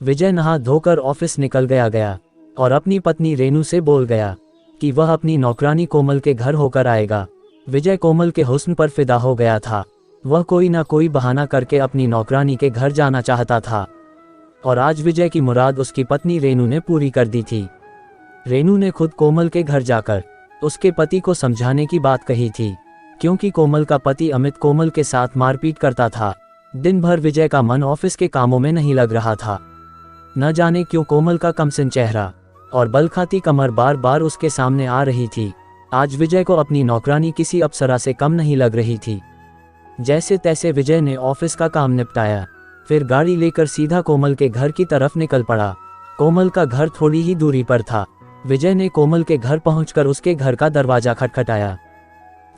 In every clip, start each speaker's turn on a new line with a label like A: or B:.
A: विजय नहा धोकर ऑफिस निकल गया और अपनी पत्नी रेनू से बोल गया कि वह अपनी नौकरानी कोमल के घर होकर आएगा। विजय कोमल के हुस्न पर फिदा हो गया था। वह कोई ना कोई बहाना करके अपनी नौकरानी के घर जाना चाहता था और आज विजय की मुराद उसकी पत्नी रेनू ने पूरी कर दी थी। रेनू ने खुद कोमल के घर जाकर उसके पति को समझाने की बात कही थी, क्योंकि कोमल का पति अमित कोमल के साथ मारपीट करता था। दिन भर विजय का मन ऑफिस के कामों में नहीं लग रहा था। न जाने क्यों कोमल का कमसिन चेहरा और बलखाती कमर बार बार उसके सामने आ रही थी। आज विजय को अपनी नौकरानी किसी अप्सरा से कम नहीं लग रही थी। जैसे तैसे विजय ने ऑफिस का काम निपटाया, फिर गाड़ी लेकर सीधा कोमल के घर की तरफ निकल पड़ा। कोमल का घर थोड़ी ही दूरी पर था। विजय ने कोमल के घर पहुंचकर उसके घर का दरवाजा खटखटाया।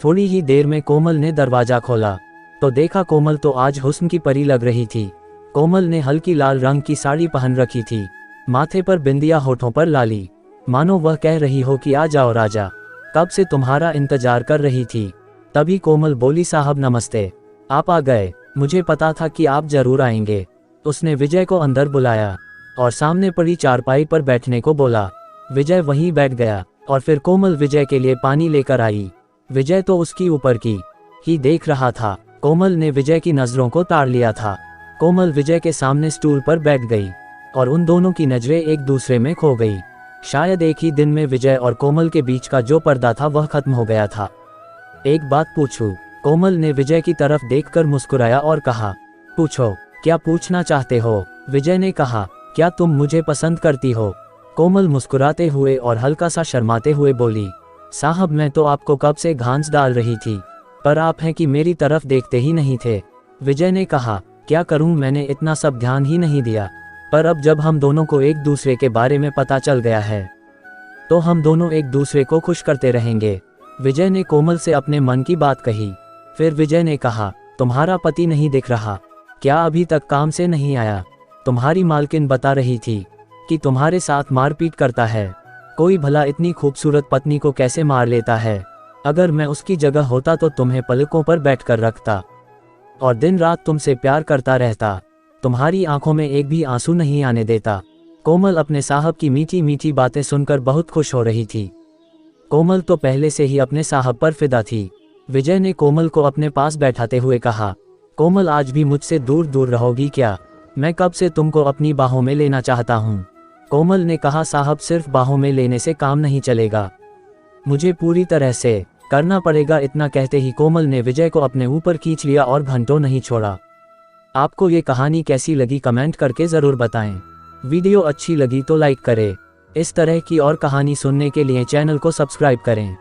A: थोड़ी ही देर में कोमल ने दरवाजा खोला तो देखा कोमल तो आज हुस्न की परी लग रही थी। कोमल ने हल्की लाल रंग की साड़ी पहन रखी थी, माथे पर बिंदिया, होठों पर लाली, मानो वह कह रही हो कि आ जाओ राजा, कब से तुम्हारा इंतजार कर रही थी। तभी कोमल बोली, साहब नमस्ते, आप आ गए, मुझे पता था कि आप जरूर आएंगे। उसने विजय को अंदर बुलाया और सामने पड़ी चारपाई पर बैठने को बोला। विजय वहीं बैठ गया और फिर कोमल विजय के लिए पानी लेकर आई। विजय तो उसकी ऊपर की ही देख रहा था। कोमल ने विजय की नजरों को ताड़ लिया था। कोमल विजय के सामने स्टूल पर बैठ गई और उन दोनों की नजरें एक दूसरे में खो गई। शायद एक ही दिन में विजय और कोमल के बीच का जो पर्दा था वह खत्म हो गया था। एक बात पूछूं? कोमल ने विजय की तरफ देखकर मुस्कुराया और कहा, पूछो, क्या पूछना चाहते हो? विजय ने कहा, क्या तुम मुझे पसंद करती हो? कोमल मुस्कुराते हुए और हल्का सा शर्माते हुए बोली, साहब मैं तो आपको कब से घांस डाल रही थी, पर आप हैं कि मेरी तरफ देखते ही नहीं थे। विजय ने कहा, क्या करूं, मैंने इतना सब ध्यान ही नहीं दिया, पर अब जब हम दोनों को एक दूसरे के बारे में पता चल गया है तो हम दोनों एक दूसरे को खुश करते रहेंगे। विजय ने कोमल से अपने मन की बात कही। फिर विजय ने कहा, तुम्हारा पति नहीं दिख रहा, क्या अभी तक काम से नहीं आया? तुम्हारी मालकिन बता रही थी कि तुम्हारे साथ मारपीट करता है। कोई भला इतनी खूबसूरत पत्नी को कैसे मार लेता है? अगर मैं उसकी जगह होता तो तुम्हें पलकों पर बैठकर रखता और दिन रात तुमसे प्यार करता रहता, तुम्हारी आंखों में एक भी आंसू नहीं आने देता। कोमल अपने साहब की मीठी मीठी बातें सुनकर बहुत खुश हो रही थी। कोमल तो पहले से ही अपने साहब पर फिदा थी। विजय ने कोमल को अपने पास बैठाते हुए कहा, कोमल आज भी मुझसे दूर दूर रहोगी क्या? मैं कब से तुमको अपनी बाहों में लेना चाहता हूँ। कोमल ने कहा, साहब सिर्फ बाहों में लेने से काम नहीं चलेगा, मुझे पूरी तरह से करना पड़ेगा। इतना कहते ही कोमल ने विजय को अपने ऊपर खींच लिया और घंटों नहीं छोड़ा। आपको ये कहानी कैसी लगी कमेंट करके ज़रूर बताएं। वीडियो अच्छी लगी तो लाइक करें। इस तरह की और कहानी सुनने के लिए चैनल को सब्सक्राइब करें।